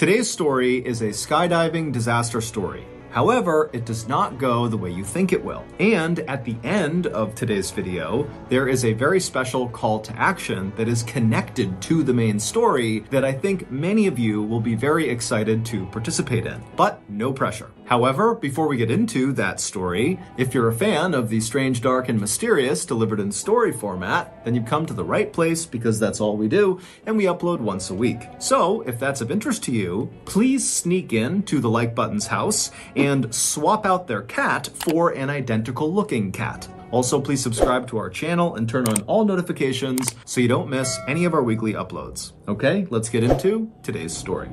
Today's story is a skydiving disaster story. However, it does not go the way you think it will. And at the end of today's video, there is a very special call to action that is connected to the main story that I think many of you will be very excited to participate in, but no pressure. However, before we get into that story, if you're a fan of the strange, dark, and mysterious delivered in story format, then you've come to the right place because that's all we do, and we upload once a week. So, if that's of interest to you, please sneak in to the like button's house and swap out their cat for an identical looking cat. Also, please subscribe to our channel and turn on all notifications so you don't miss any of our weekly uploads. Okay, let's get into today's story.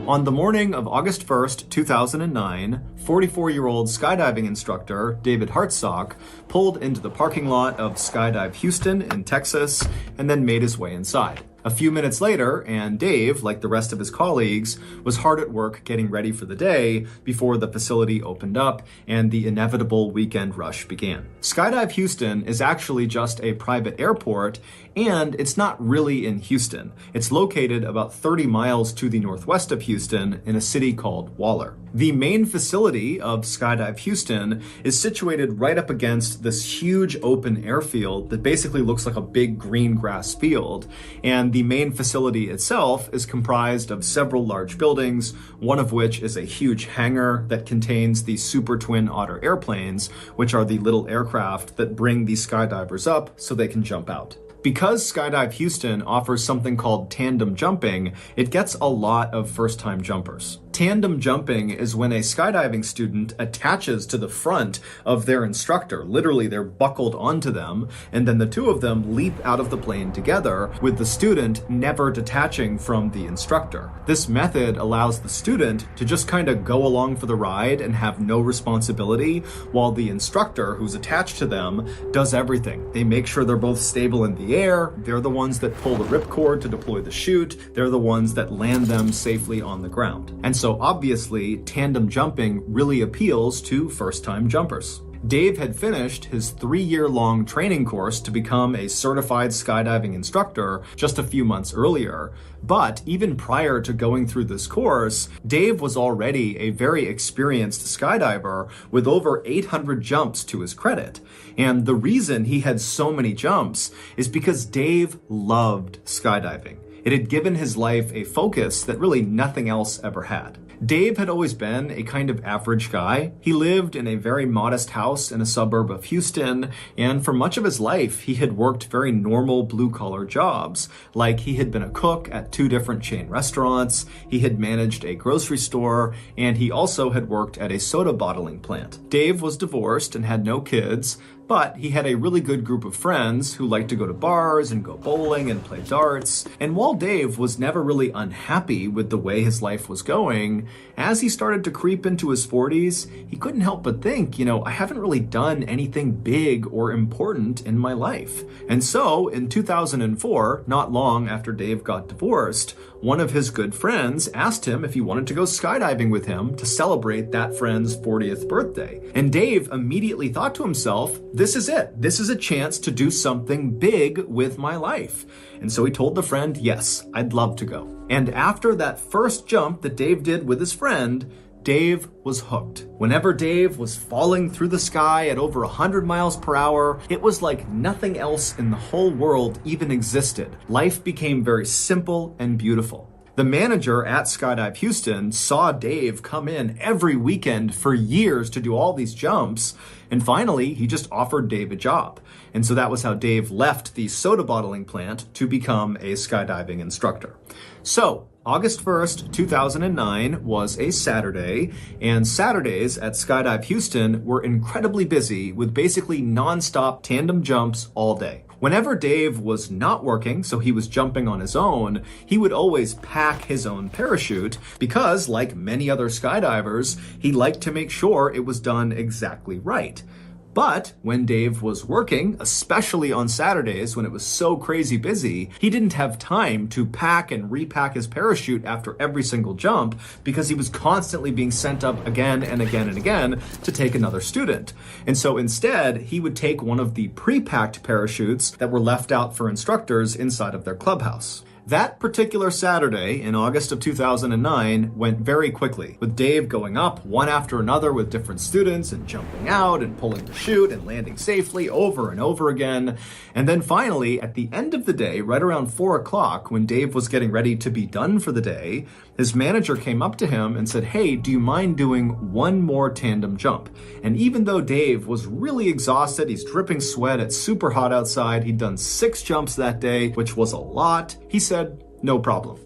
On the morning of August 1st, 2009, 44-year-old skydiving instructor David Hartsock pulled into the parking lot of Skydive Houston in Texas and then made his way inside. A few minutes later, and Dave, like the rest of his colleagues, was hard at work getting ready for the day before the facility opened up and the inevitable weekend rush began. Skydive Houston is actually just a private airport, and it's not really in Houston. It's located about 30 miles to the northwest of Houston in a city called Waller. The main facility of Skydive Houston is situated right up against this huge open airfield that basically looks like a big green grass field, and the main facility itself is comprised of several large buildings, one of which is a huge hangar that contains the Super Twin Otter airplanes, which are the little aircraft that bring the skydivers up so they can jump out. Because Skydive Houston offers something called tandem jumping, it gets a lot of first-time jumpers. Tandem jumping is when a skydiving student attaches to the front of their instructor. Literally, they're buckled onto them, and then the two of them leap out of the plane together, with the student never detaching from the instructor. This method allows the student to just kind of go along for the ride and have no responsibility, while the instructor, who's attached to them, does everything. They make sure they're both stable in the air, they're the ones that pull the ripcord to deploy the chute, they're the ones that land them safely on the ground. And so obviously, tandem jumping really appeals to first-time jumpers. Dave had finished his 3-year-long training course to become a certified skydiving instructor just a few months earlier. But even prior to going through this course, Dave was already a very experienced skydiver with over 800 jumps to his credit. And the reason he had so many jumps is because Dave loved skydiving. It had given his life a focus that really nothing else ever had. Dave had always been a kind of average guy. He lived in a very modest house in a suburb of Houston, and for much of his life, he had worked very normal blue-collar jobs, like he had been a cook at 2 different chain restaurants, he had managed a grocery store, and he also had worked at a soda bottling plant. Dave was divorced and had no kids, but he had a really good group of friends who liked to go to bars and go bowling and play darts. And while Dave was never really unhappy with the way his life was going, as he started to creep into his 40s, he couldn't help but think, I haven't really done anything big or important in my life. And so in 2004, not long after Dave got divorced, one of his good friends asked him if he wanted to go skydiving with him to celebrate that friend's 40th birthday. And Dave immediately thought to himself, this is it. This is a chance to do something big with my life. And so he told the friend, yes, I'd love to go. And after that first jump that Dave did with his friend, Dave was hooked. Whenever Dave was falling through the sky at over 100 miles per hour, it was like nothing else in the whole world even existed. Life became very simple and beautiful. The manager at Skydive Houston saw Dave come in every weekend for years to do all these jumps, and finally, he just offered Dave a job. And so that was how Dave left the soda bottling plant to become a skydiving instructor. So, August 1st, 2009 was a Saturday, and Saturdays at Skydive Houston were incredibly busy with basically non-stop tandem jumps all day. Whenever Dave was not working, so he was jumping on his own, he would always pack his own parachute because, like many other skydivers, he liked to make sure it was done exactly right. But when Dave was working, especially on Saturdays when it was so crazy busy, he didn't have time to pack and repack his parachute after every single jump because he was constantly being sent up again and again and again to take another student. And so instead, he would take one of the pre-packed parachutes that were left out for instructors inside of their clubhouse. That particular Saturday in August of 2009 went very quickly, with Dave going up one after another with different students and jumping out and pulling the chute and landing safely over and over again. And then finally, at the end of the day, right around 4 o'clock, when Dave was getting ready to be done for the day, his manager came up to him and said, "Hey, do you mind doing one more tandem jump?" And even though Dave was really exhausted, he's dripping sweat, it's super hot outside, he'd done 6 jumps that day, which was a lot, he said, "No problem."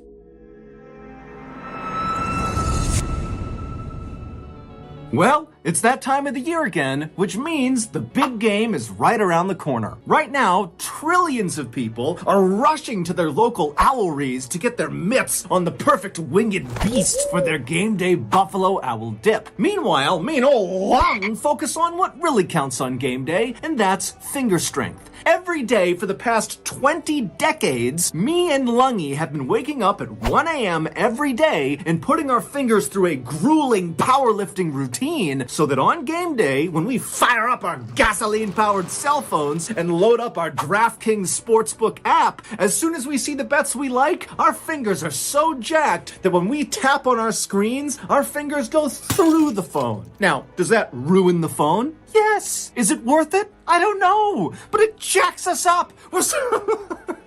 Well, it's that time of the year again, which means the big game is right around the corner. Right now, trillions of people are rushing to their local owleries to get their mitts on the perfect winged beast for their game day buffalo owl dip. Meanwhile, me and old Lung focus on what really counts on game day, and that's finger strength. Every day for the past 20 decades, me and Lungy have been waking up at 1 a.m. every day and putting our fingers through a grueling powerlifting routine so that on game day, when we fire up our gasoline-powered cell phones and load up our DraftKings Sportsbook app, as soon as we see the bets we like, our fingers are so jacked that when we tap on our screens, our fingers go through the phone. Now, does that ruin the phone? Yes. Is it worth it? I don't know, but it jacks us up.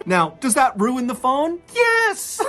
Now, does that ruin the phone? Yes.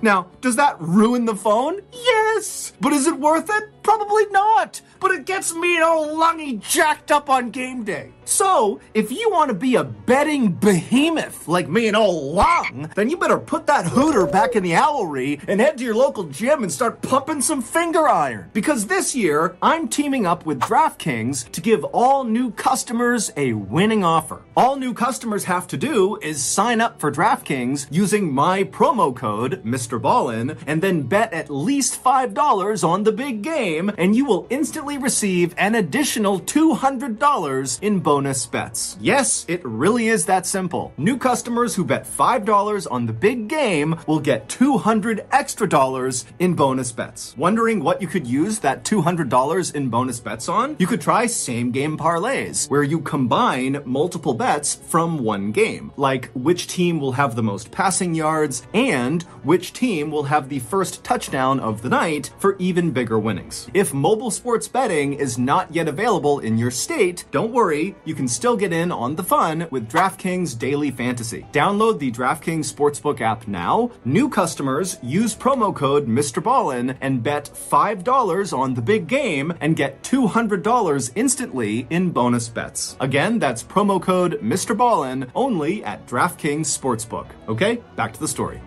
Now, does that ruin the phone? Yes. But is it worth it? Probably not. But it gets me and old Lungy jacked up on game day. So, if you want to be a betting behemoth like me and old Lung, then you better put that hooter back in the owlery and head to your local gym and start pumping some finger iron. Because this year, I'm teaming up with DraftKings to give all new customers a winning offer. All new customers have to do is sign up for DraftKings using my promo code, MrBallen, and then bet at least $5 on the big game, and you will instantly receive an additional $200 in bonus bets. Yes, it really is that simple. New customers who bet $5 on the big game will get $200 extra in bonus bets. Wondering what you could use that $200 in bonus bets on? You could try same game parlays, where you combine multiple bets from one game, like which team will have the most passing yards and which team will have the first touchdown of the night for even bigger winnings. If mobile sports betting is not yet available in your state, don't worry, you can still get in on the fun with DraftKings Daily Fantasy. Download the DraftKings Sportsbook app now. New customers use promo code MrBallen and bet $5 on the big game and get $200 instantly in bonus bets. Again, that's promo code MrBallen only at DraftKings Sportsbook. Okay, back to the story.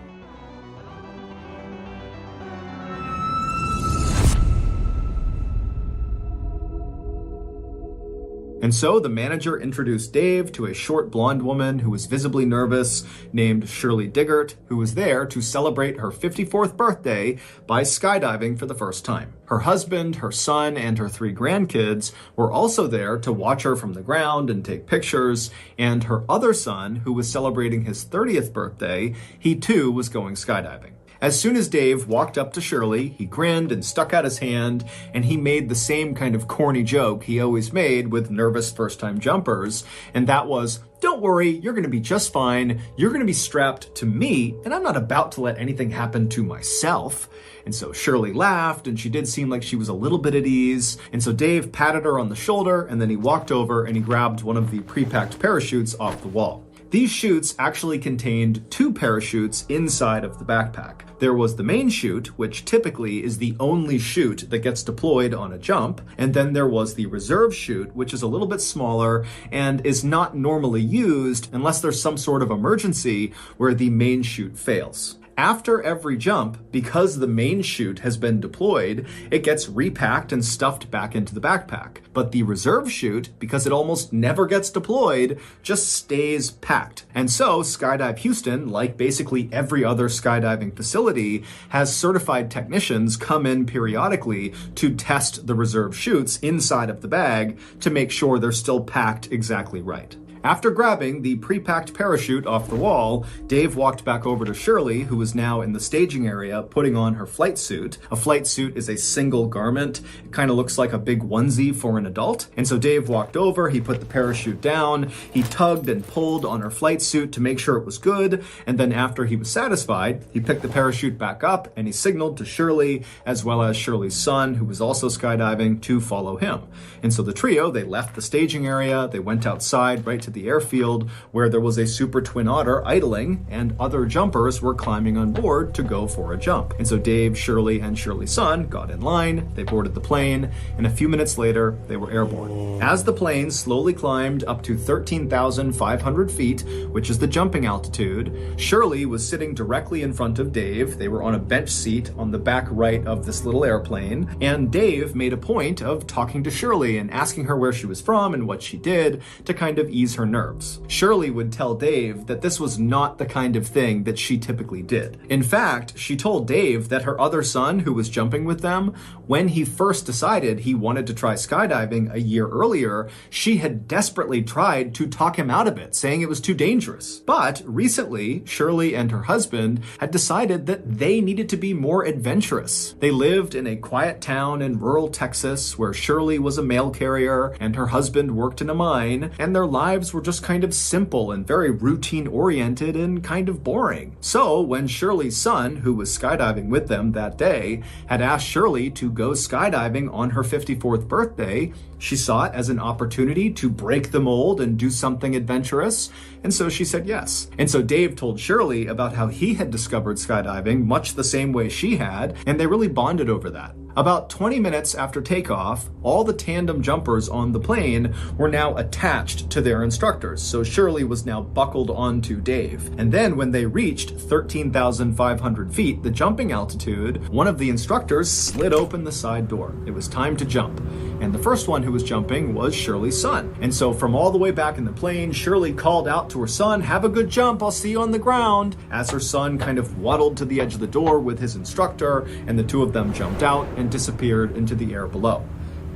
And so the manager introduced Dave to a short blonde woman who was visibly nervous named Shirley Diggert, who was there to celebrate her 54th birthday by skydiving for the first time. Her husband, her son, and her 3 grandkids were also there to watch her from the ground and take pictures, and her other son, who was celebrating his 30th birthday, he too was going skydiving. As soon as Dave walked up to Shirley, he grinned and stuck out his hand, and he made the same kind of corny joke he always made with nervous first-time jumpers, and that was, "Don't worry, you're going to be just fine. You're going to be strapped to me, and I'm not about to let anything happen to myself." And so Shirley laughed, and she did seem like she was a little bit at ease, and so Dave patted her on the shoulder, and then he walked over and he grabbed one of the pre-packed parachutes off the wall. These chutes actually contained 2 parachutes inside of the backpack. There was the main chute, which typically is the only chute that gets deployed on a jump, and then there was the reserve chute, which is a little bit smaller and is not normally used unless there's some sort of emergency where the main chute fails. After every jump, because the main chute has been deployed, it gets repacked and stuffed back into the backpack. But the reserve chute, because it almost never gets deployed, just stays packed. And so Skydive Houston, like basically every other skydiving facility, has certified technicians come in periodically to test the reserve chutes inside of the bag to make sure they're still packed exactly right. After grabbing the pre-packed parachute off the wall, Dave walked back over to Shirley, who was now in the staging area putting on her flight suit. A flight suit is a single garment. It kind of looks like a big onesie for an adult. And so Dave walked over, he put the parachute down, he tugged and pulled on her flight suit to make sure it was good. And then after he was satisfied, he picked the parachute back up and he signaled to Shirley, as well as Shirley's son, who was also skydiving, to follow him. And so the trio, they left the staging area, they went outside right to the airfield where there was a Super Twin Otter idling and other jumpers were climbing on board to go for a jump. And so Dave, Shirley, and Shirley's son got in line, they boarded the plane, and a few minutes later, they were airborne. As the plane slowly climbed up to 13,500 feet, which is the jumping altitude, Shirley was sitting directly in front of Dave. They were on a bench seat on the back right of this little airplane, and Dave made a point of talking to Shirley and asking her where she was from and what she did to kind of ease her nerves. Shirley would tell Dave that this was not the kind of thing that she typically did. In fact, she told Dave that her other son, who was jumping with them, when he first decided he wanted to try skydiving a year earlier, she had desperately tried to talk him out of it, saying it was too dangerous. But recently, Shirley and her husband had decided that they needed to be more adventurous. They lived in a quiet town in rural Texas where Shirley was a mail carrier and her husband worked in a mine, and their lives were just kind of simple and very routine oriented and kind of boring. So when Shirley's son, who was skydiving with them that day, had asked Shirley to go skydiving on her 54th birthday, she saw it as an opportunity to break the mold and do something adventurous, and so she said yes. And so Dave told Shirley about how he had discovered skydiving much the same way she had, and they really bonded over that. About 20 minutes after takeoff, all the tandem jumpers on the plane were now attached to their instructors, so Shirley was now buckled onto Dave. And then when they reached 13,500 feet, the jumping altitude, one of the instructors slid open the side door. It was time to jump. And the first one who was jumping was Shirley's son. And so from all the way back in the plane, Shirley called out to her son, "Have a good jump, I'll see you on the ground," as her son kind of waddled to the edge of the door with his instructor, and the two of them jumped out and disappeared into the air below.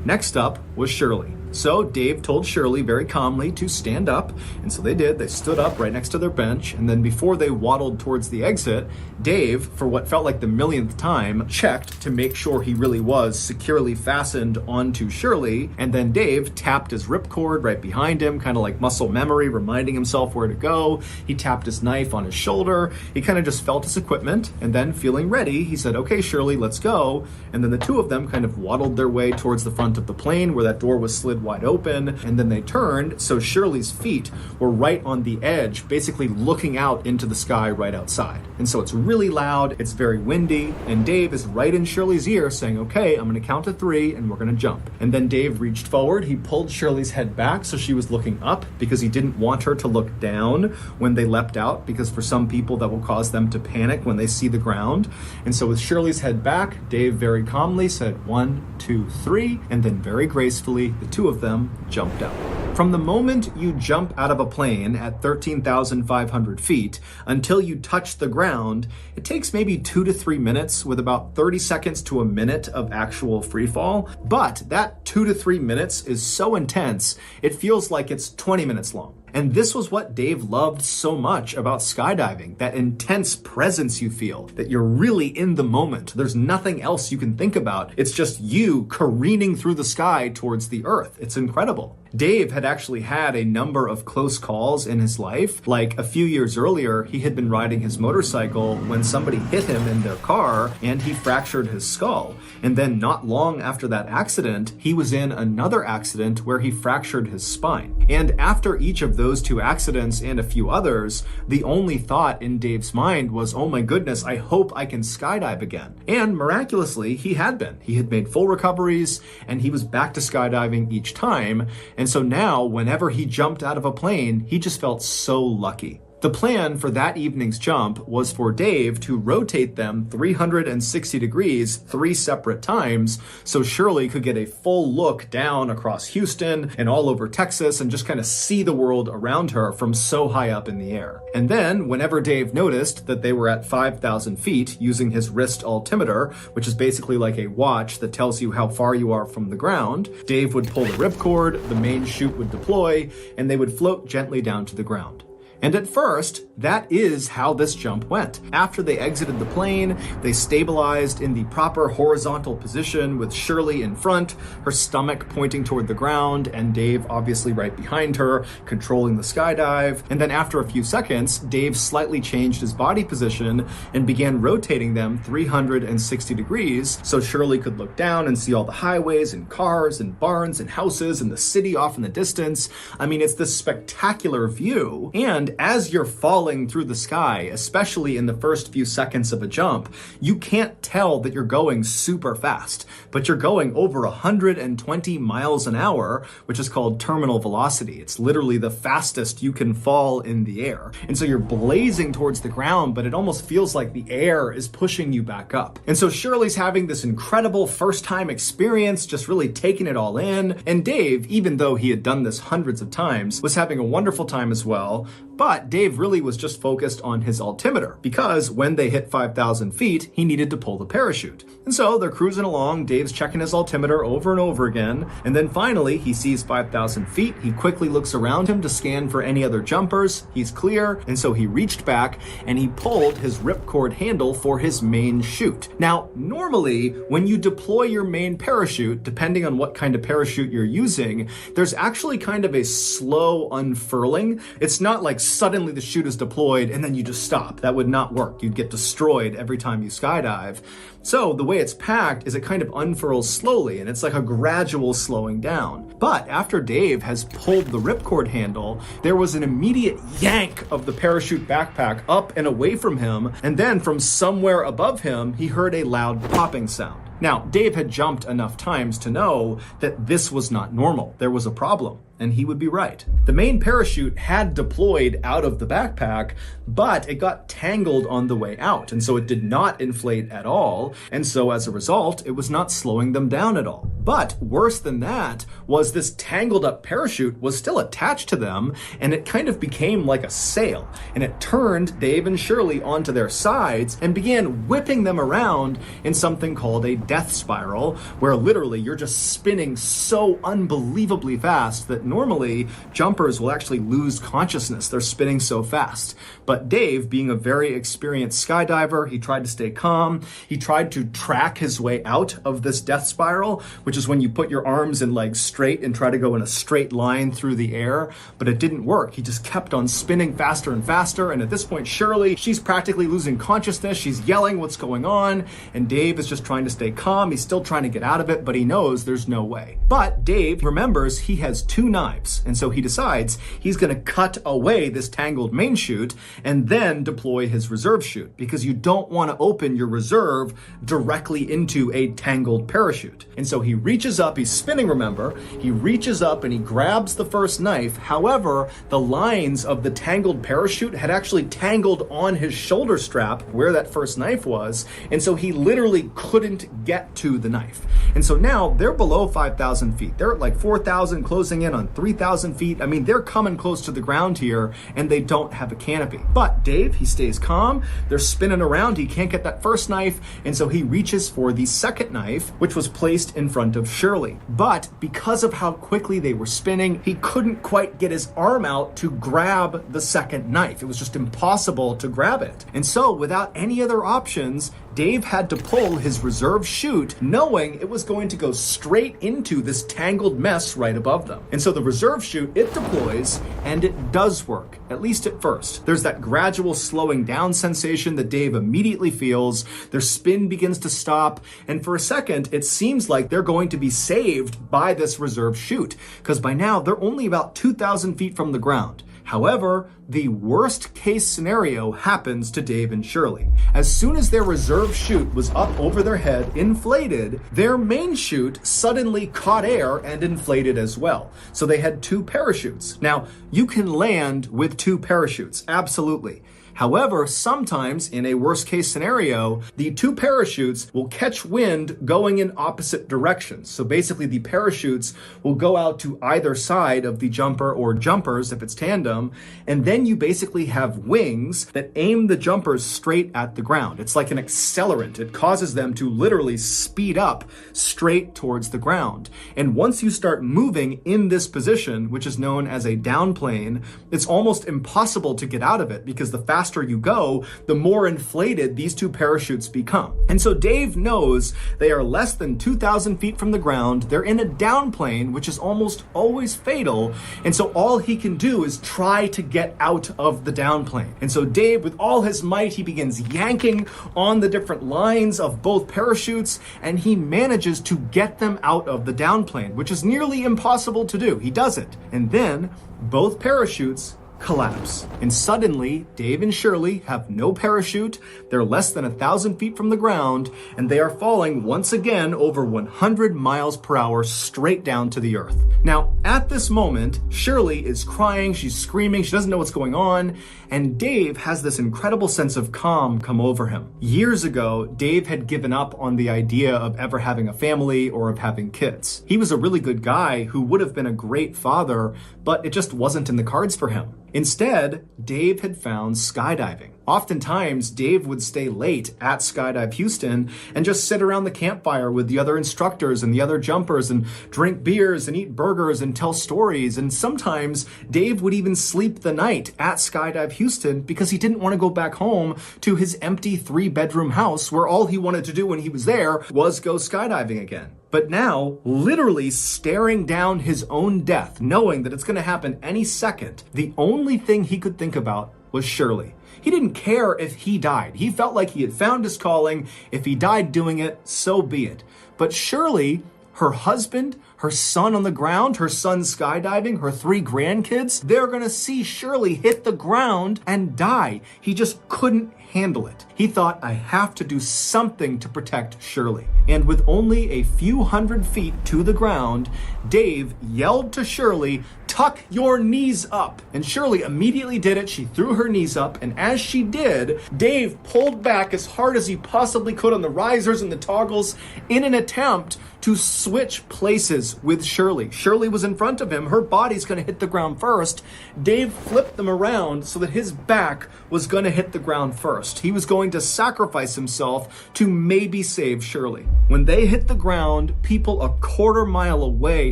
Next up was Shirley. So Dave told Shirley very calmly to stand up, and so they did. They stood up right next to their bench, and then before they waddled towards the exit, Dave, for what felt like the millionth time, checked to make sure he really was securely fastened onto Shirley, and then Dave tapped his ripcord right behind him, kind of like muscle memory, reminding himself where to go. He tapped his knife on his shoulder. He kind of just felt his equipment, and then feeling ready, he said, "Okay, Shirley, let's go." And then the two of them kind of waddled their way towards the front of the plane where that door was slid wide open, and then they turned, so Shirley's feet were right on the edge, basically looking out into the sky right outside. And so it's really loud, it's very windy, and Dave is right in Shirley's ear saying, "Okay, I'm gonna count to 3 and we're gonna jump." And then Dave reached forward, he pulled Shirley's head back so she was looking up because he didn't want her to look down when they leapt out, because for some people that will cause them to panic when they see the ground. And so with Shirley's head back, Dave very calmly said 1, 2, 3, and then very gracefully the two of them jumped out. From the moment you jump out of a plane at 13,500 feet until you touch the ground, it takes maybe 2 to 3 minutes with about 30 seconds to a minute of actual free fall. But that 2 to 3 minutes is so intense, it feels like it's 20 minutes long. And this was what Dave loved so much about skydiving, that intense presence you feel, that you're really in the moment. There's nothing else you can think about. It's just you careening through the sky towards the earth. It's incredible. Dave had actually had a number of close calls in his life. Like a few years earlier, he had been riding his motorcycle when somebody hit him in their car and he fractured his skull. And then not long after that accident, he was in another accident where he fractured his spine. And after each of those two accidents and a few others, the only thought in Dave's mind was, "Oh my goodness, I hope I can skydive again." And miraculously, he had been. He had made full recoveries and he was back to skydiving each time. And so now, whenever he jumped out of a plane, he just felt so lucky. The plan for that evening's jump was for Dave to rotate them 360 degrees 3 separate times so Shirley could get a full look down across Houston and all over Texas and just kind of see the world around her from so high up in the air. And then, whenever Dave noticed that they were at 5,000 feet using his wrist altimeter, which is basically like a watch that tells you how far you are from the ground, Dave would pull the ripcord, the main chute would deploy, and they would float gently down to the ground. And at first, that is how this jump went. After they exited the plane, they stabilized in the proper horizontal position with Shirley in front, her stomach pointing toward the ground, and Dave obviously right behind her, controlling the skydive. And then after a few seconds, Dave slightly changed his body position and began rotating them 360 degrees so Shirley could look down and see all the highways and cars and barns and houses and the city off in the distance. I mean, it's this spectacular view. And as you're falling through the sky, especially in the first few seconds of a jump, you can't tell that you're going super fast, but you're going over 120 miles an hour, which is called terminal velocity. It's literally the fastest you can fall in the air. And so you're blazing towards the ground, but it almost feels like the air is pushing you back up. And so Shirley's having this incredible first-time experience, just really taking it all in. And Dave, even though he had done this hundreds of times, was having a wonderful time as well. But Dave really was just focused on his altimeter because when they hit 5,000 feet, he needed to pull the parachute. And so they're cruising along, Dave's checking his altimeter over and over again, and then finally he sees 5,000 feet. He quickly looks around him to scan for any other jumpers. He's clear, and so he reached back and he pulled his ripcord handle for his main chute. Now, normally when you deploy your main parachute, depending on what kind of parachute you're using, there's actually kind of a slow unfurling. It's not like suddenly the chute is deployed and then you just stop. That would not work. You'd get destroyed every time you skydive. So the way it's packed is it kind of unfurls slowly, and it's like a gradual slowing down. But after Dave has pulled the ripcord handle, there was an immediate yank of the parachute backpack up and away from him, and then from somewhere above him, he heard a loud popping sound. Now, Dave had jumped enough times to know that this was not normal. There was a problem, and he would be right. The main parachute had deployed out of the backpack, but it got tangled on the way out, and so it did not inflate at all, and so as a result, it was not slowing them down at all. But worse than that was this tangled up parachute was still attached to them, and it kind of became like a sail, and it turned Dave and Shirley onto their sides and began whipping them around in something called a death spiral, where literally you're just spinning so unbelievably fast that normally jumpers will actually lose consciousness. They're spinning so fast. But Dave, being a very experienced skydiver, he tried to stay calm. He tried to track his way out of this death spiral, which is when you put your arms and legs straight and try to go in a straight line through the air, but it didn't work. He just kept on spinning faster and faster, and at this point, Shirley, she's practically losing consciousness. She's yelling what's going on, and Dave is just trying to stay calm. He's still trying to get out of it, but he knows there's no way. But Dave remembers he has 2 knives, and so he decides he's going to cut away this tangled main chute and then deploy his reserve chute, because you don't want to open your reserve directly into a tangled parachute. And so he reaches up, he's spinning, remember, he reaches up and he grabs the first knife. However, the lines of the tangled parachute had actually tangled on his shoulder strap where that first knife was, and so he literally couldn't get to the knife. And so now they're below 5,000 feet. They're at like 4,000, closing in on 3,000 feet. I mean, they're coming close to the ground here, and they don't have a canopy. But Dave, he stays calm. They're spinning around. He can't get that first knife, and so he reaches for the second knife, which was placed in front of Shirley. But because of how quickly they were spinning, he couldn't quite get his arm out to grab the second knife. It was just impossible to grab it. And so without any other options, Dave had to pull his reserve chute, knowing it was going to go straight into this tangled mess right above them. And so the reserve chute, it deploys, and it does work, at least at first. There's that gradual slowing down sensation that Dave immediately feels. Their spin begins to stop, and for a second, it seems like they're going to be saved by this reserve chute, because by now they're only about 2,000 feet from the ground. However, the worst case scenario happens to Dave and Shirley. As soon as their reserve chute was up over their head, inflated, their main chute suddenly caught air and inflated as well. So they had 2 parachutes. Now, you can land with 2 parachutes, absolutely. However, sometimes in a worst case scenario, the 2 parachutes will catch wind going in opposite directions. So basically the parachutes will go out to either side of the jumper or jumpers if it's tandem, and then you basically have wings that aim the jumpers straight at the ground. It's like an accelerant. It causes them to literally speed up straight towards the ground. And once you start moving in this position, which is known as a down plane, it's almost impossible to get out of it because the faster you go, the more inflated these 2 parachutes become. And so Dave knows they are less than 2,000 feet from the ground. They're in a down plane, which is almost always fatal. And so all he can do is try to get out of the down plane. And so Dave, with all his might, he begins yanking on the different lines of both parachutes, and he manages to get them out of the down plane, which is nearly impossible to do. He does it. And then both parachutes collapse. And suddenly, Dave and Shirley have no parachute, they're less than 1,000 feet from the ground, and they are falling once again over 100 miles per hour straight down to the earth. Now, at this moment, Shirley is crying, she's screaming, she doesn't know what's going on, and Dave has this incredible sense of calm come over him. Years ago, Dave had given up on the idea of ever having a family or of having kids. He was a really good guy who would have been a great father, but it just wasn't in the cards for him. Instead, Dave had found skydiving. Oftentimes, Dave would stay late at Skydive Houston and just sit around the campfire with the other instructors and the other jumpers and drink beers and eat burgers and tell stories. And sometimes Dave would even sleep the night at Skydive Houston because he didn't want to go back home to his empty 3-bedroom house where all he wanted to do when he was there was go skydiving again. But now, literally staring down his own death, knowing that it's going to happen any second, the only thing he could think about was Shirley. He didn't care if he died. He felt like he had found his calling. If he died doing it, so be it. But Shirley, her husband, her son on the ground, her son skydiving, her 3 grandkids, they're going to see Shirley hit the ground and die. He just couldn't handle it. He thought, I have to do something to protect Shirley. And with only a few hundred feet to the ground, Dave yelled to Shirley, tuck your knees up. And Shirley immediately did it. She threw her knees up, and as she did, Dave pulled back as hard as he possibly could on the risers and the toggles in an attempt to switch places with Shirley. Shirley was in front of him. Her body's going to hit the ground first. Dave flipped them around so that his back was going to hit the ground first. He was going to sacrifice himself to maybe save Shirley. When they hit the ground, people a quarter mile away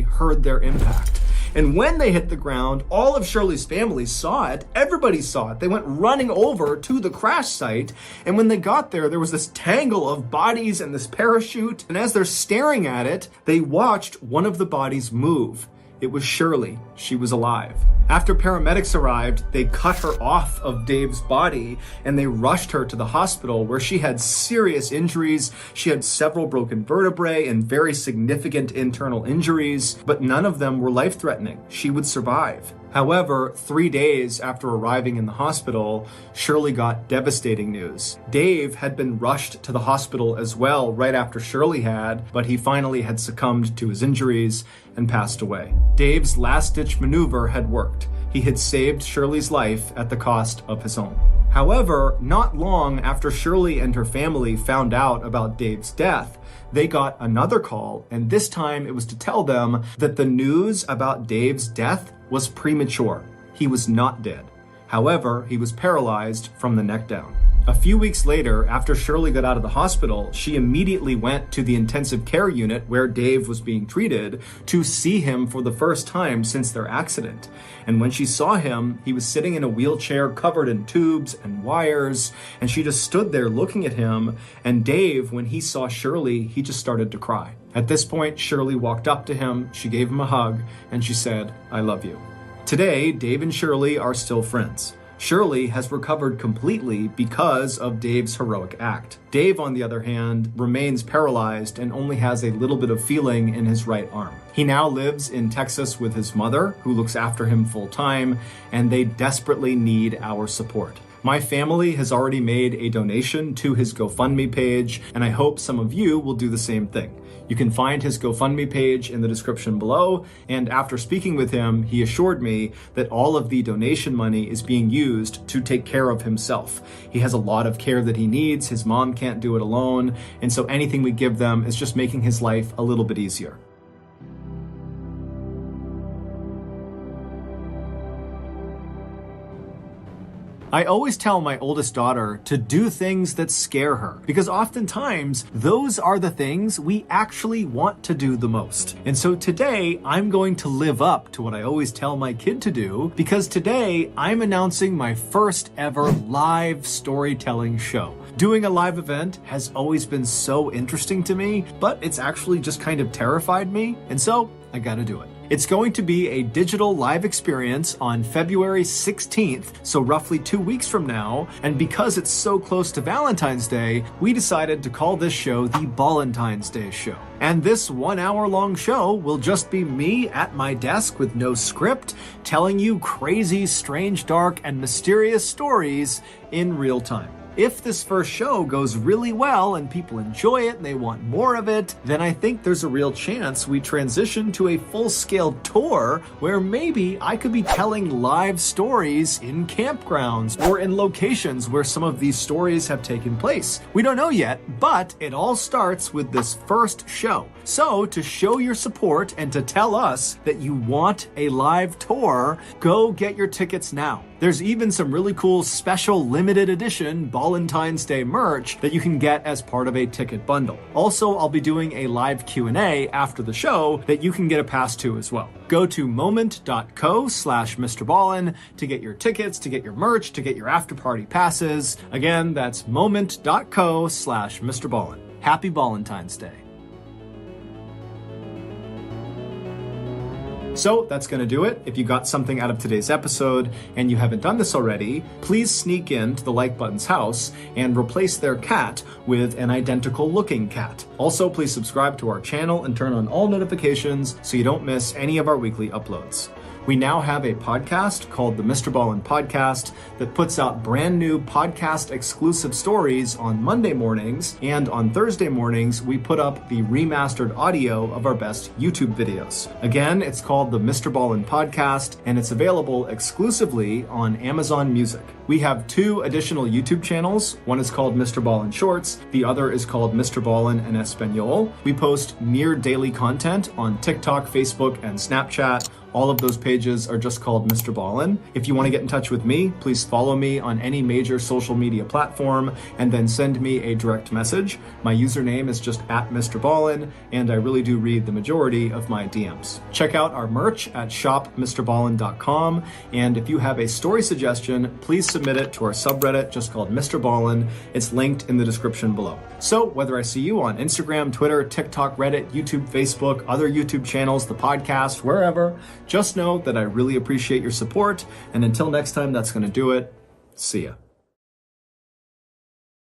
heard their impact. And when they hit the ground, all of Shirley's family saw it. Everybody saw it. They went running over to the crash site. And when they got there, there was this tangle of bodies and this parachute. And as they're staring at it, they watched one of the bodies move. It was Shirley. She was alive. After paramedics arrived, they cut her off of Dave's body and they rushed her to the hospital where she had serious injuries. She had several broken vertebrae and very significant internal injuries, but none of them were life-threatening. She would survive. However, 3 days after arriving in the hospital, Shirley got devastating news. Dave had been rushed to the hospital as well right after Shirley had, but he finally had succumbed to his injuries and passed away. Dave's last-ditch maneuver had worked. He had saved Shirley's life at the cost of his own. However, not long after Shirley and her family found out about Dave's death, they got another call, and this time it was to tell them that the news about Dave's death was premature. He was not dead. However, he was paralyzed from the neck down. A few weeks later, after Shirley got out of the hospital, she immediately went to the intensive care unit where Dave was being treated to see him for the first time since their accident. And when she saw him, he was sitting in a wheelchair covered in tubes and wires, and she just stood there looking at him. And Dave, when he saw Shirley, he just started to cry. At this point, Shirley walked up to him, she gave him a hug, and she said, "I love you." Today, Dave and Shirley are still friends. Shirley has recovered completely because of Dave's heroic act. Dave, on the other hand, remains paralyzed and only has a little bit of feeling in his right arm. He now lives in Texas with his mother, who looks after him full time, and they desperately need our support. My family has already made a donation to his GoFundMe page, and I hope some of you will do the same thing. You can find his GoFundMe page in the description below, and after speaking with him, he assured me that all of the donation money is being used to take care of himself. He has a lot of care that he needs, his mom can't do it alone, and so anything we give them is just making his life a little bit easier. I always tell my oldest daughter to do things that scare her, because oftentimes those are the things we actually want to do the most. And so today I'm going to live up to what I always tell my kid to do, because today I'm announcing my first ever live storytelling show. Doing a live event has always been so interesting to me, but it's actually just kind of terrified me, and so I gotta do it. It's going to be a digital live experience on February 16th, so roughly 2 weeks from now, and because it's so close to Valentine's Day, we decided to call this show the Ballen's Day Show. And this 1 hour long show will just be me at my desk with no script, telling you crazy, strange, dark, and mysterious stories in real time. If this first show goes really well and people enjoy it and they want more of it, then I think there's a real chance we transition to a full-scale tour where maybe I could be telling live stories in campgrounds or in locations where some of these stories have taken place. We don't know yet, but it all starts with this first show. So to show your support and to tell us that you want a live tour, go get your tickets now. There's even some really cool special limited edition Ballen's Day merch that you can get as part of a ticket bundle. Also, I'll be doing a live Q&A after the show that you can get a pass to as well. Go to moment.co/MrBallen to get your tickets, to get your merch, to get your after party passes. Again, that's moment.co/MrBallen. Happy Ballen's Day. So that's going to do it. If you got something out of today's episode and you haven't done this already, please sneak into the like button's house and replace their cat with an identical looking cat. Also, please subscribe to our channel and turn on all notifications so you don't miss any of our weekly uploads. We now have a podcast called the MrBallen Podcast that puts out brand new podcast exclusive stories on Monday mornings, and on Thursday mornings we put up the remastered audio of our best YouTube videos. Again, it's called the MrBallen Podcast, and it's available exclusively on Amazon Music. We have 2 additional YouTube channels. One is called MrBallen Shorts. The other is called MrBallen en Español. We post near daily content on TikTok, Facebook, and Snapchat. All of those pages are just called MrBallen. If you want to get in touch with me, please follow me on any major social media platform and then send me a direct message. My username is just @MrBallen, and I really do read the majority of my DMs. Check out our merch at shopmrballen.com, and if you have a story suggestion, please submit it to our subreddit just called MrBallen. It's linked in the description below. So whether I see you on Instagram, Twitter, TikTok, Reddit, YouTube, Facebook, other YouTube channels, the podcast, wherever, just know that I really appreciate your support. And until next time, that's going to do it. See ya.